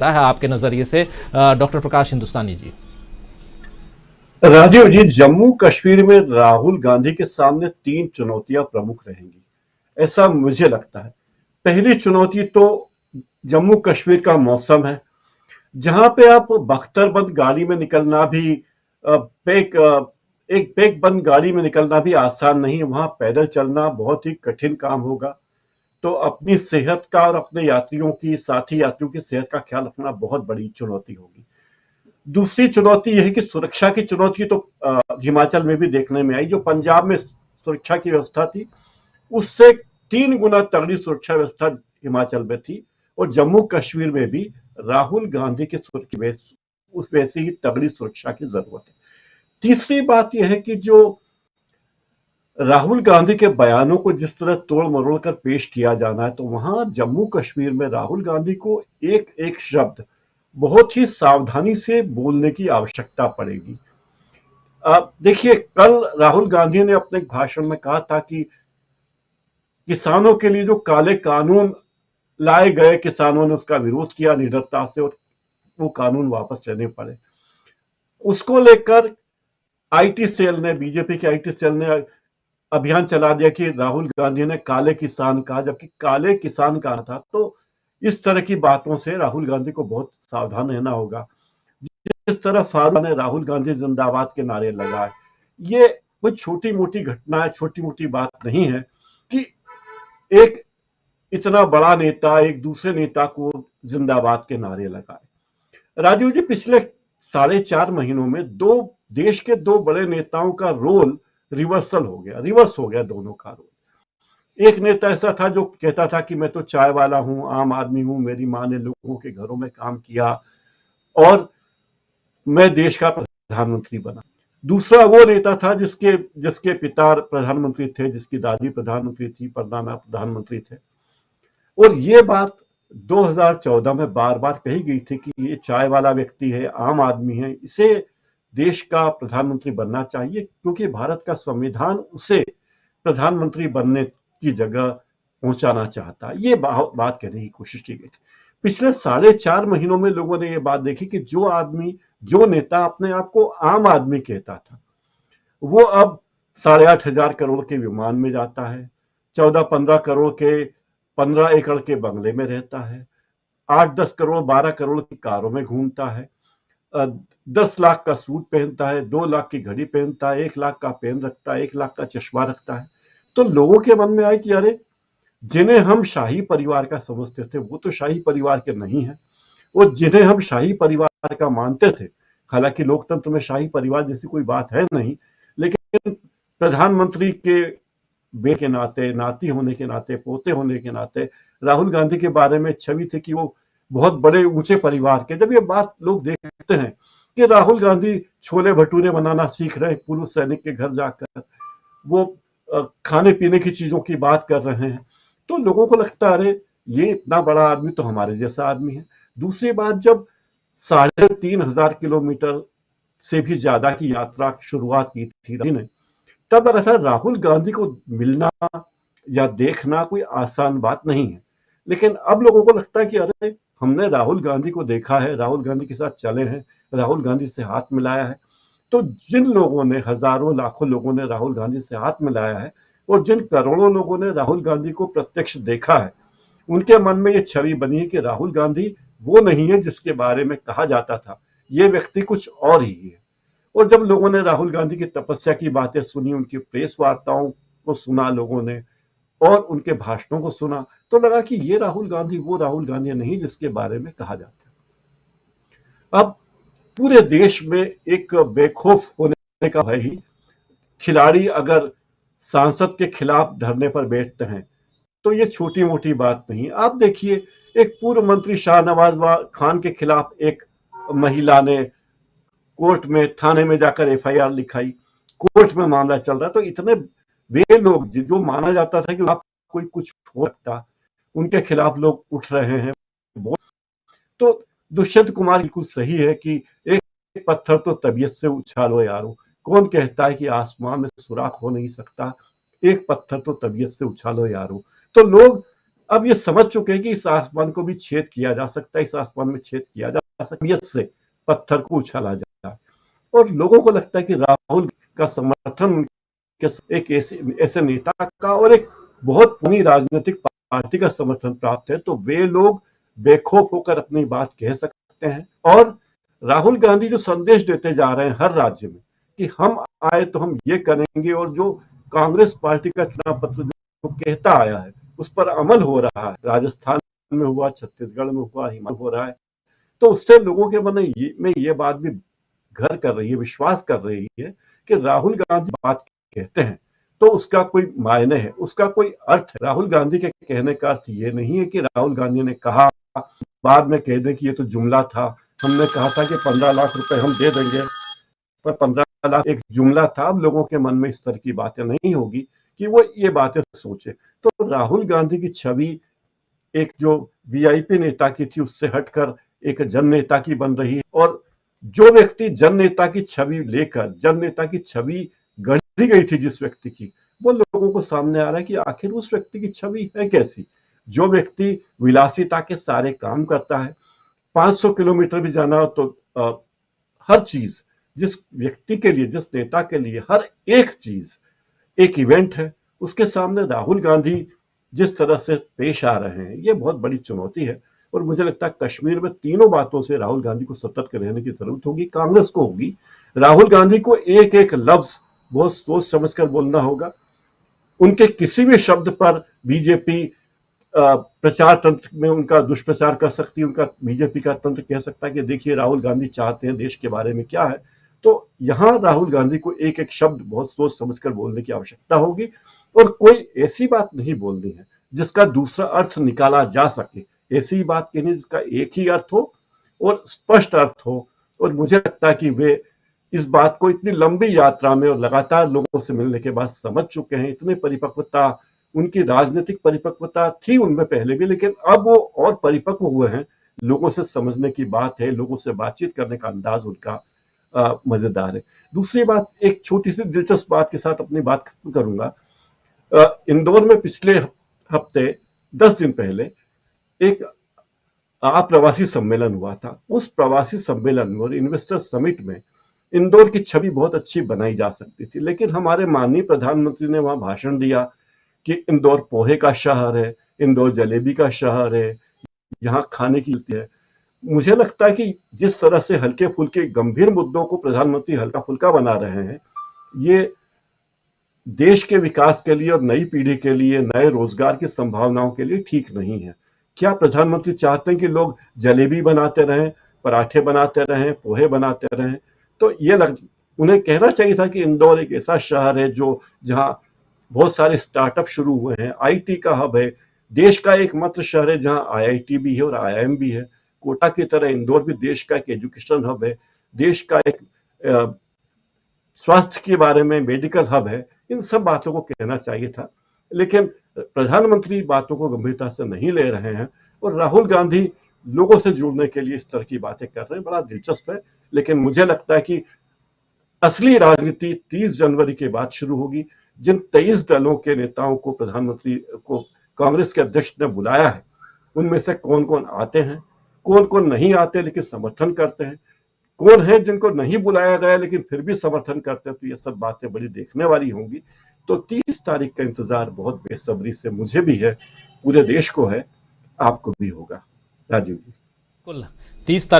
है आपके नजरिए से डॉक्टर प्रकाश हिंदुस्तानी जी? राजीव जी, जम्मू कश्मीर में राहुल गांधी के सामने 3 चुनौतियां प्रमुख रहेंगी, ऐसा मुझे लगता है। पहली चुनौती तो जम्मू कश्मीर का मौसम है, जहां पे आप बख्तरबंद गाड़ी में निकलना भी एक पैक बंद गाड़ी में निकलना भी आसान नहीं, वहां पैदल चलना बहुत ही कठिन काम होगा। तो अपनी सेहत का और अपने यात्रियों की, साथी यात्रियों की सेहत का ख्याल रखना बहुत बड़ी चुनौती होगी। दूसरी चुनौती यह है कि सुरक्षा की चुनौती तो हिमाचल में भी देखने में आई। जो पंजाब में सुरक्षा की व्यवस्था थी, उससे 3 गुना तगड़ी सुरक्षा व्यवस्था हिमाचल में थी, और जम्मू कश्मीर में भी राहुल गांधी के उस वैसी ही तगड़ी सुरक्षा की जरूरत है। तीसरी बात यह है कि जो राहुल गांधी के बयानों को जिस तरह तोड़ मरोड़ कर पेश किया जाना है, तो वहां जम्मू कश्मीर में राहुल गांधी को एक एक शब्द बहुत ही सावधानी से बोलने की आवश्यकता पड़ेगी। आप देखिए, कल राहुल गांधी ने अपने भाषण में कहा था कि किसानों के लिए जो काले कानून लाए गए, किसानों ने उसका विरोध किया निडरता से, और वो कानून वापस लेने पड़े। उसको लेकर आईटी सेल ने, बीजेपी के आईटी सेल ने अभियान चला दिया कि राहुल गांधी ने काले किसान कहा, जबकि काले किसान कहा था। तो इस तरह की बातों से राहुल गांधी को बहुत सावधान रहना होगा। जिस तरह फारूक ने राहुल गांधी जिंदाबाद के नारे लगाए, ये कोई छोटी मोटी घटना है, छोटी मोटी बात नहीं है कि एक इतना बड़ा नेता एक दूसरे नेता को जिंदाबाद के नारे लगाए। राजीव जी, पिछले 4.5 महीनों में देश के 2 बड़े नेताओं का रोल रिवर्स हो गया दोनों का रोल। एक नेता ऐसा था जो कहता था कि मैं तो चाय वाला हूं, आम आदमी हूं, मेरी मां ने लोगों के घरों में काम किया और मैं देश का प्रधानमंत्री बना। दूसरा वो नेता था जिसके जिसके पिता प्रधानमंत्री थे, जिसकी दादी प्रधानमंत्री थी, परदादा प्रधानमंत्री थे। और ये बात 2014 में बार बार कही गई थी कि ये चाय वाला व्यक्ति है, आम आदमी है, इसे देश का प्रधानमंत्री बनना चाहिए, क्योंकि भारत का संविधान उसे प्रधानमंत्री बनने की जगह पहुंचाना चाहता है। ये बात कहने की कोशिश की गई थी। पिछले 4.5 महीनों में लोगों ने ये बात देखी कि जो नेता अपने आप को आम आदमी कहता था, वो अब 8,500 करोड़ के विमान में जाता है, 14-15 करोड़ के 15 एकड़ के बंगले में रहता है, 8-10 करोड़ 12 करोड़ की कारों में घूमता है, 10 लाख का सूट पहनता है, 2 लाख की घड़ी पहनता है, 1 लाख का पेन रखता है, 1 लाख का चश्मा रखता है। तो लोगों के मन में आए कि अरे, जिन्हें हम शाही परिवार का समझते थे वो तो शाही परिवार के नहीं है, और जिन्हें हम शाही परिवार का मानते थे, हालांकि लोकतंत्र में शाही परिवार जैसी कोई बात है नहीं, लेकिन प्रधानमंत्री के बे के नाते, नाती होने के नाते, पोते होने के नाते राहुल गांधी के बारे में छवि थी कि वो बहुत बड़े ऊंचे परिवार के। जब ये बात लोग देखते हैं कि राहुल गांधी छोले भटूरे बनाना सीख रहे हैं पूर्व सैनिक के घर जाकर, वो खाने पीने की चीजों की बात कर रहे हैं, तो लोगों को लगता है अरे, ये इतना बड़ा आदमी तो हमारे जैसा आदमी है। दूसरी बात, जब 3,500 किलोमीटर से भी ज्यादा की यात्रा शुरुआत की थी ने, तब लगा था राहुल गांधी को मिलना या देखना कोई आसान बात नहीं है। लेकिन अब लोगों को लगता है कि अरे, हमने राहुल गांधी को देखा है, राहुल गांधी के साथ चले हैं, राहुल गांधी से हाथ मिलाया है। तो जिन लोगों ने, हजारों लाखों लोगों ने राहुल गांधी से हाथ मिलाया है, और जिन करोड़ों लोगों ने राहुल गांधी को प्रत्यक्ष देखा है, उनके मन में ये छवि बनी है कि राहुल गांधी वो नहीं है जिसके बारे में कहा जाता था, ये व्यक्ति कुछ और ही है। और जब लोगों ने राहुल गांधी की तपस्या की बातें सुनी, उनकी प्रेस वार्ताओं को सुना लोगों ने, और उनके भाषणों को सुना, तो लगा कि ये राहुल गांधी वो राहुल गांधी नहीं जिसके बारे में कहा जाता है। अब पूरे देश में एक बेखौफ होने का भय ही, खिलाड़ी अगर सांसद के खिलाफ धरने पर बैठते हैं तो ये छोटी मोटी बात नहीं। आप देखिए, एक पूर्व मंत्री शाहनवाज खान के खिलाफ एक महिला ने कोर्ट में, थाने में जाकर एफआईआर लिखाई, कोर्ट में मामला चल रहा है। तो इतने वे लोग जो माना जाता था कि आप कोई कुछ हो सकता, उनके खिलाफ लोग उठ रहे हैं। तो दुष्यंत कुमार बिल्कुल सही है कि एक पत्थर तो तबीयत से उछालो यारो। कौन कहता है कि आसमान में सुराख हो नहीं सकता, एक पत्थर तो तबीयत से उछालो यारो। तो लोग अब ये समझ चुके हैं कि इस आसमान को भी छेद किया जा सकता है, इस आसमान में छेद किया जा सकता है, से पत्थर को उछाला जाए। और लोगों को लगता है कि राहुल का समर्थन एक ऐसे नेता का और एक बहुत पुरानी राजनीतिक पार्टी का समर्थन प्राप्त है, तो वे लोग बेखौफ होकर अपनी बात कह सकते हैं। और राहुल गांधी जो संदेश देते जा रहे हैं हर राज्य में कि हम आए तो हम ये करेंगे, और जो कांग्रेस पार्टी का चुनाव पत्र जो कहता आया है उस पर अमल हो रहा है, राजस्थान में हुआ, छत्तीसगढ़ में हुआ, हिमाचल हो रहा है, तो उससे लोगों के मन में ये बात भी घर कर रही है, विश्वास कर रही है कि राहुल गांधी बात कहते हैं तो उसका कोई मायने है, उसका कोई अर्थ है। राहुल गांधी के कहने का अर्थ ये नहीं है कि राहुल गांधी ने कहा बाद में कह दें कि ये तो जुमला था, हमने कहा था कि 15 लाख रुपए हम दे देंगे, पर 15 लाख एक जुमला था। अब लोगों के मन में इस तरह की बातें नहीं होगी कि वो ये बातें सोचे। तो राहुल गांधी की छवि एक जो वीआईपी नेता की थी उससे हटकर एक जन नेता की बन रही है, और जो व्यक्ति जन नेता की छवि लेकर, जन नेता की छवि गढ़ी गई थी जिस व्यक्ति की, वो लोगों को सामने आ रहा है कि आखिर उस व्यक्ति की छवि है कैसी। जो व्यक्ति विलासिता के सारे काम करता है, 500 किलोमीटर भी जाना हो तो हर चीज जिस व्यक्ति के लिए, जिस नेता के लिए हर एक चीज एक इवेंट है, उसके सामने राहुल गांधी जिस तरह से पेश आ रहे हैं ये बहुत बड़ी चुनौती है। और मुझे लगता है कश्मीर में तीनों बातों से राहुल गांधी को सतर्क रहने की जरूरत होगी, कांग्रेस को होगी। राहुल गांधी को एक एक लफ्ज बहुत सोच समझकर बोलना होगा। उनके किसी भी शब्द पर बीजेपी प्रचार तंत्र में उनका दुष्प्रचार कर सकती है, उनका बीजेपी का तंत्र कह सकता है कि देखिए राहुल गांधी चाहते हैं देश के बारे में क्या है। तो यहां राहुल गांधी को एक एक शब्द बहुत सोच समझकर बोलने की आवश्यकता होगी, और कोई ऐसी बात नहीं बोलनी है जिसका दूसरा अर्थ निकाला जा सके। ऐसी बात कहनी जिसका एक ही अर्थ हो और स्पष्ट अर्थ हो। और मुझे लगता है कि वे इस बात को इतनी लंबी यात्रा में और लगातार लोगों से मिलने के बाद समझ चुके हैं। इतनी परिपक्वता, उनकी राजनीतिक परिपक्वता थी उनमें पहले भी, लेकिन अब वो और परिपक्व हुए हैं। लोगों से समझने की बात है, लोगों से बातचीत करने का अंदाज उनका मजेदार है। दूसरी बात, एक छोटी सी दिलचस्प बात के साथ अपनी बात खत्म करूंगा। इंदौर में पिछले हफ्ते 10 दिन पहले एक अप्रवासी सम्मेलन हुआ था। उस प्रवासी सम्मेलन में और इन्वेस्टर समिट में इंदौर की छवि बहुत अच्छी बनाई जा सकती थी, लेकिन हमारे माननीय प्रधानमंत्री ने वहां भाषण दिया कि इंदौर पोहे का शहर है, इंदौर जलेबी का शहर है, यहाँ खाने की है। मुझे लगता है कि जिस तरह से हल्के फुल्के गंभीर मुद्दों को प्रधानमंत्री हल्का फुल्का बना रहे हैं, ये देश के विकास के लिए और नई पीढ़ी के लिए, नए रोजगार की संभावनाओं के लिए ठीक नहीं है। क्या प्रधानमंत्री चाहते हैं कि लोग जलेबी बनाते रहें, पराठे बनाते रहें, पोहे बनाते रहें? तो उन्हें कहना चाहिए था कि इंदौर एक ऐसा शहर है जो जहां बहुत सारे स्टार्टअप शुरू हुए हैं, आईटी का हब है, देश का एकमात्र शहर है जहां आईआईटी भी है और आईआईएम भी है। कोटा की तरह इंदौर भी देश का एक एजुकेशन हब है, देश का एक स्वास्थ्य के बारे में मेडिकल हब है। इन सब बातों को कहना चाहिए था, लेकिन प्रधानमंत्री बातों को गंभीरता से नहीं ले रहे हैं, और राहुल गांधी लोगों से जुड़ने के लिए इस तरह की बातें कर रहे हैं। बड़ा दिलचस्प है, लेकिन मुझे लगता है कि असली राजनीति 30 जनवरी के बाद शुरू होगी। जिन 23 दलों के नेताओं को प्रधानमंत्री को कांग्रेस के अध्यक्ष ने बुलाया है, उनमें से कौन कौन आते हैं, कौन कौन नहीं आते लेकिन समर्थन करते हैं, कौन है जिनको नहीं बुलाया गया लेकिन फिर भी समर्थन करते हैं, तो ये सब बातें बड़ी देखने वाली होंगी। तो 30 तारीख का इंतजार बहुत बेसब्री से मुझे भी है, पूरे देश को है, आपको भी होगा। राजीव जी। बिल्कुल 30